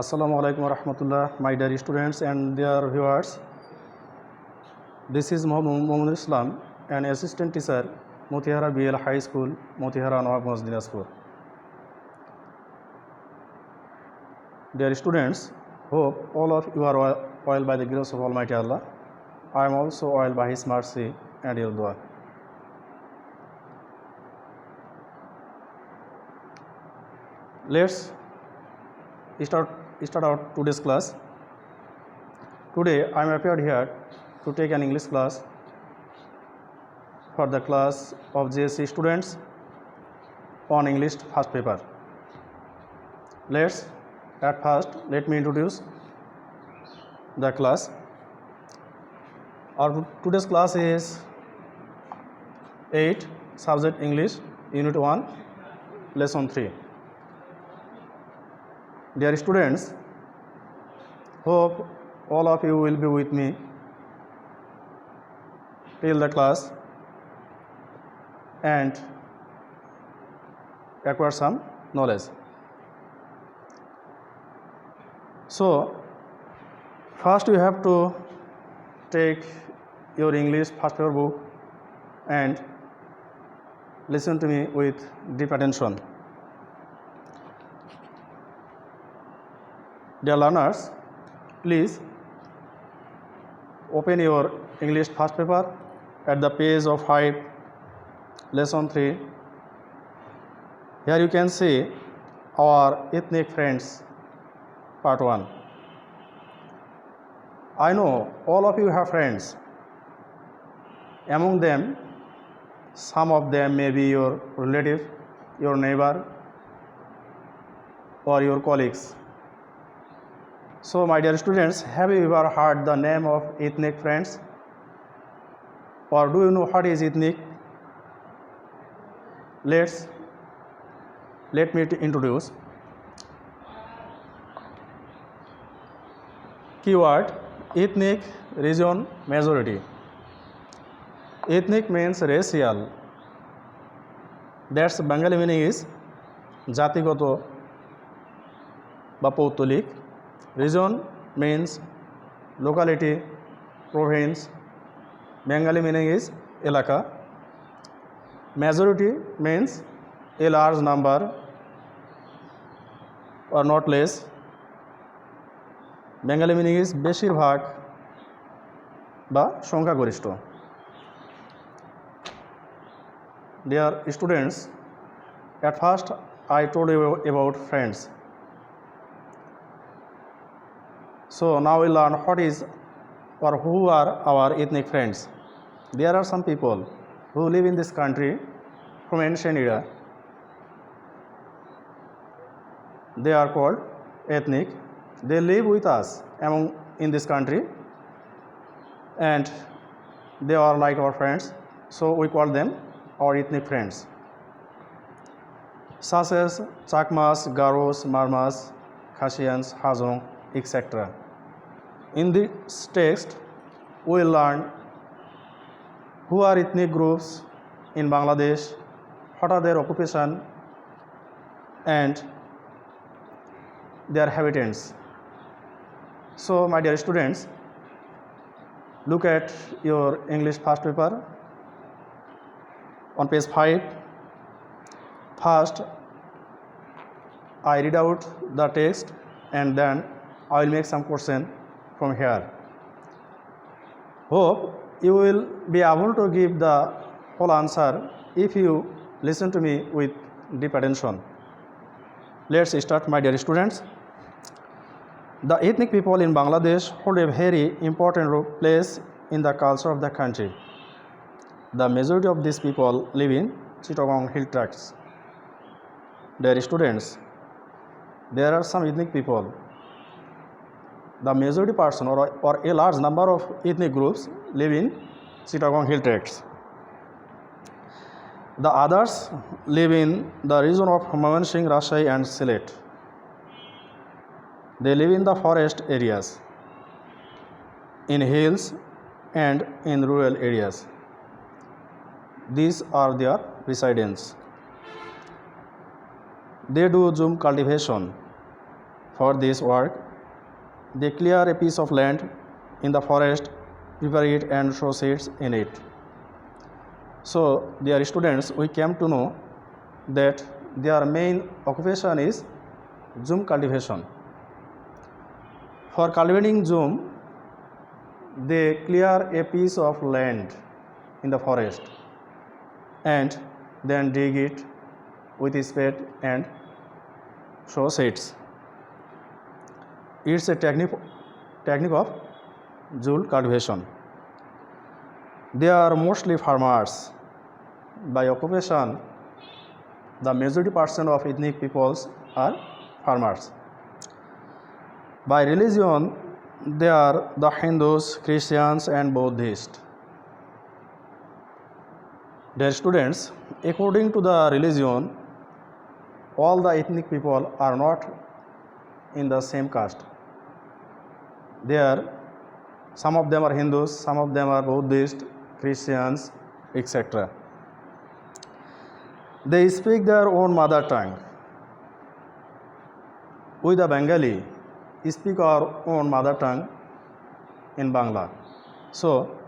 Assalamu alaikum warahmatullah, my dear students and their viewers. This is Mohammad Islam, an assistant teacher, Motihara BL High School, Motihara Nawabganj, Dinajpur. Dear students, hope all of you are oiled by the grace of Almighty Allah. I am also oiled by His mercy and your dua. Let's start out today's class. Today I am appeared here to take an English class for the class of JSC students on English first paper. At first let me introduce the class. Our today's class is 8 subject English unit 1 lesson 3. Dear students, hope all of you will be with me till the class and acquire some knowledge. So, first you have to take your English first paper book and listen to me with deep attention. Dear learners, please open your English first paper at the page of 5, lesson 3. Here you can see our ethnic friends, part 1. I know all of you have friends. Among them, some of them may be your relative, your neighbor, or your colleagues. So, my dear students, have you ever heard the name of ethnic friends? Or do you know what is ethnic? Let me introduce. Keyword: ethnic, region, majority. Ethnic means racial. That's Bengali meaning is jatigoto ba pautolik. Region means locality, province. Bengali meaning is elaka. Majority means a large number or not less. Bengali meaning is বেশিরভাগ বা সংখ্যাগরিষ্ঠ. Dear students, at first I told you about friends. So now we learn what is or who are our ethnic friends. There are some people who live in this country from ancient era. They are called ethnic. They live with us in this country and they are like our friends. So we call them our ethnic friends. Such as Chakmas, Garos, Marmas, Khasians, Hajong, etc. In this text, we will learn who are ethnic groups in Bangladesh, what are their occupation and their habitants. So, my dear students, look at your English first paper on page 5. First, I read out the text and then I will make some question from here. Hope you will be able to give the whole answer if you listen to me with deep attention. Let's start, my dear students. The ethnic people in Bangladesh hold a very important place in the culture of the country. The majority of these people live in Chittagong hill tracts. Dear students, there are some ethnic people. The majority person or a large number of ethnic groups live in Chittagong hill tracts. The others live in the region of Mymensingh, Rajshahi and Sylhet. They live in the forest areas, in hills and in rural areas. These are their residents. They do jhum cultivation For this work, they clear a piece of land in the forest, prepare it and sow seeds in it. So, dear students, we came to know that their main occupation is zoom cultivation. For cultivating zoom, they clear a piece of land in the forest and then dig it with a spade and sow seeds. It's a technique of zoom cultivation. They are mostly farmers. By occupation, the majority percent of ethnic peoples are farmers. By religion, they are the Hindus, Christians and Buddhists. Dear students, according to the religion, all the ethnic people are not in the same caste. Some of them are Hindus, some of them are Buddhists, Christians, etc. They speak their own mother tongue. We the Bengali speak our own mother tongue in Bangla. So,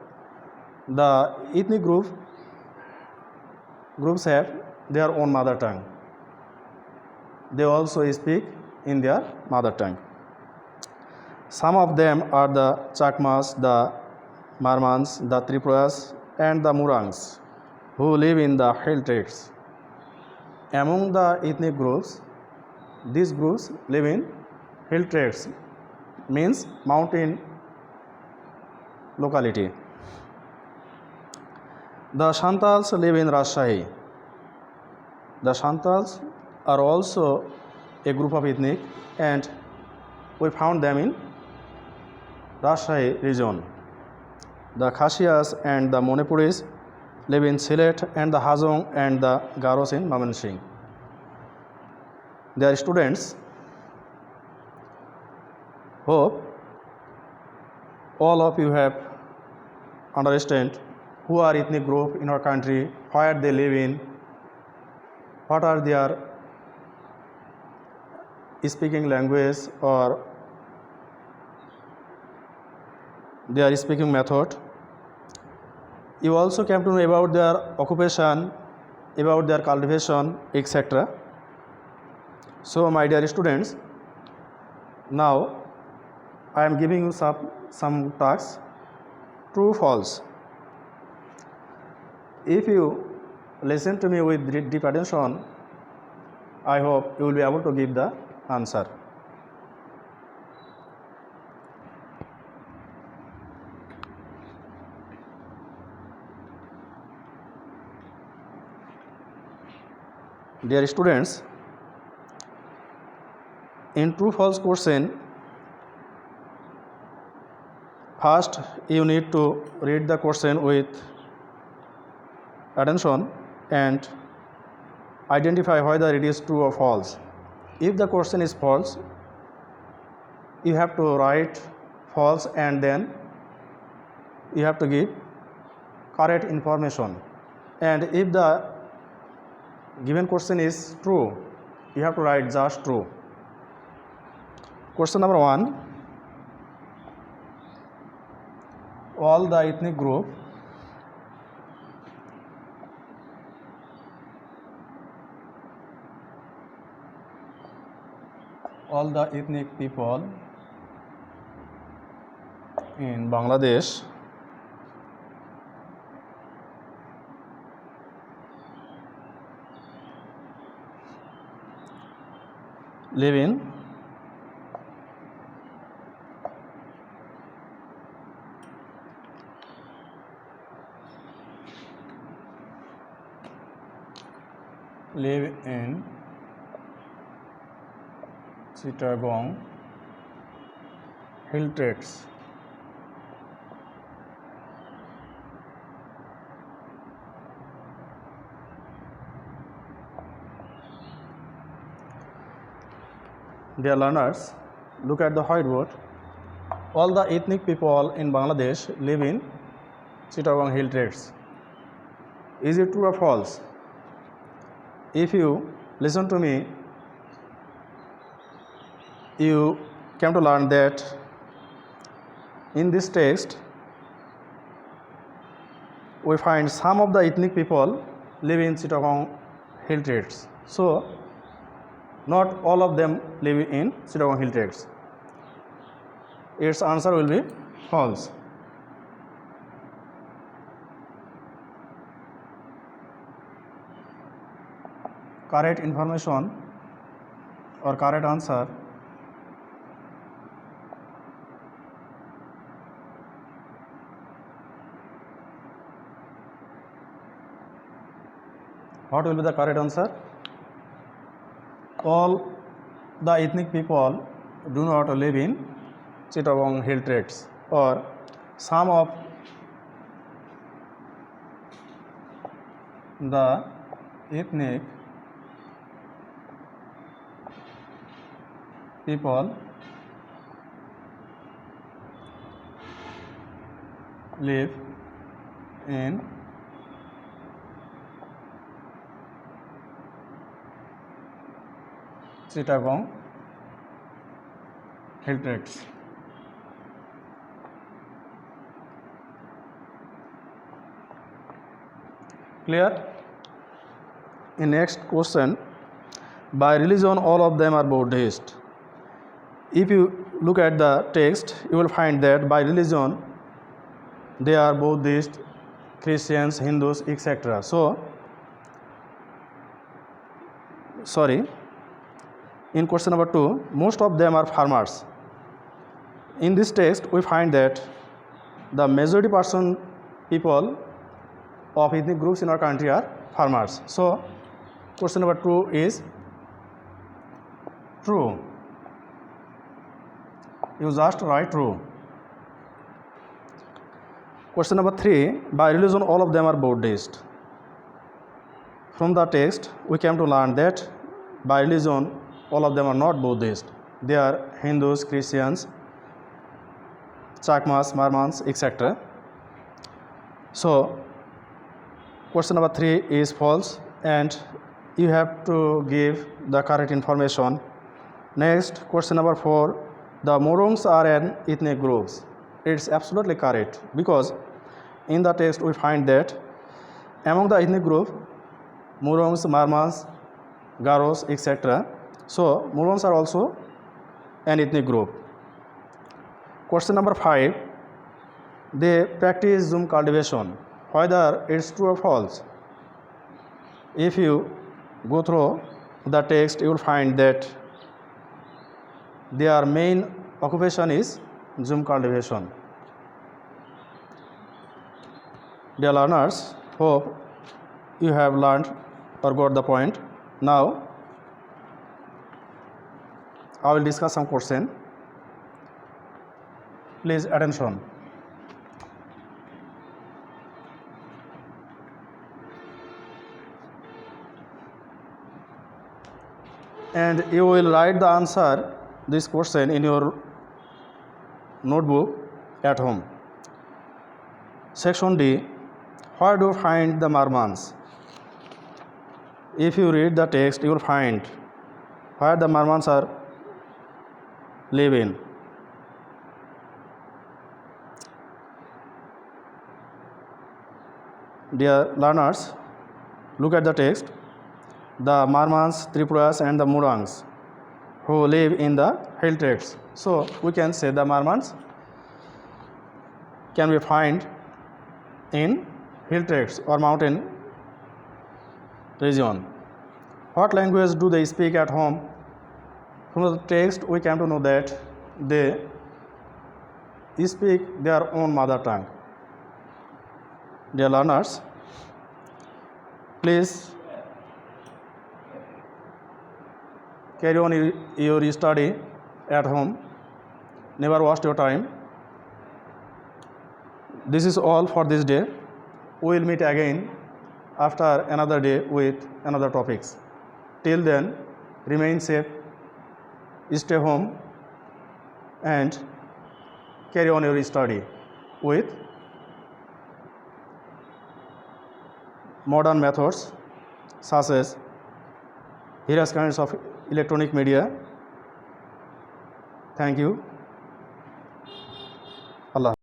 the ethnic groups have their own mother tongue. They also speak in their mother tongue. Some of them are the Chakmas, the Marmans, the Tripuras and the Murangs who live in the hill tracts. Among the ethnic groups, these groups live in hill tracts, means mountain locality. The Santals live in Rajshahi. The Santals are also a group of ethnic and we found them in Rajshahi region. The Khasias and the Monipuris live in Sylhet and the Hajong and the Garos in Mymensingh. They are students. Hope all of you have understand who are ethnic group in our country, where they live in, what are their speaking language or their speaking method. You also came to know about their occupation, about their cultivation, etc. So, my dear students, now I am giving you some tasks, true, false. If you listen to me with deep attention, I hope you will be able to give the answer. Dear students, in true false question, first you need to read the question with attention and identify whether it is true or false. If the question is false, you have to write false and then you have to give correct information. And if the given question is true, you have to write just true. Question number 1. All the ethnic group all the ethnic people in Bangladesh live in Chittagong hill tracts. Dear learners, look at the whiteboard. All the ethnic people in Bangladesh live in Chittagong hill tracts. Is it true or false? If you listen to me you came to learn that in this text we find some of the ethnic people live in Chittagong hill tracts. So not all of them live in Chittagong hill tracts. Its answer will be false. Correct information or correct answer what will be the correct answer? All the ethnic people do not live in Chittagong hill tracts, or some of the ethnic people live in Chittagong hill tracts. Clear? In next question, by religion all of them are Buddhist. If you look at the text, you will find that by religion they are Buddhist, Christians, Hindus, etc. In question number 2, most of them are farmers. In this text, we find that the majority people of ethnic groups in our country are farmers. So, question number 2 is true. You just write true. Question number 3, by religion all of them are Buddhist. From the text, we came to learn that by religion all of them are not Buddhist. They are Hindus, Christians, Chakmas, Marmans, etc. So, question number 3 is false and you have to give the correct information. Next, question number 4, the Morongs are an ethnic group. It's absolutely correct because in the text we find that among the ethnic group, Morongs, Marmans, Garos, etc. So, Morongs are also an ethnic group. Question number 5, they practice Zoom cultivation. Whether it's true or false. If you go through the text, you will find that their main occupation is Zoom cultivation. Dear learners, hope you have learned or got the point. Now, I will discuss some question. Please attention. And you will write the answer this question in your notebook at home. Section D, where do you find the Marmans? If you read the text, you will find where the Marmans are living. Dear learners, look at the text. The Marmans, Tripuras and the Morongs who live in the hill tracts. So, we can say the Marmans can be found in hill tracts or mountain region. What language do they speak at home? From the text, we came to know that they speak their own mother tongue. Dear learners, please carry on your study at home. Never waste your time. This is all for this day. We will meet again after another day with another topics. Till then, remain safe, stay home and carry on your study with modern methods such as various kinds of electronic media Thank you. Allah.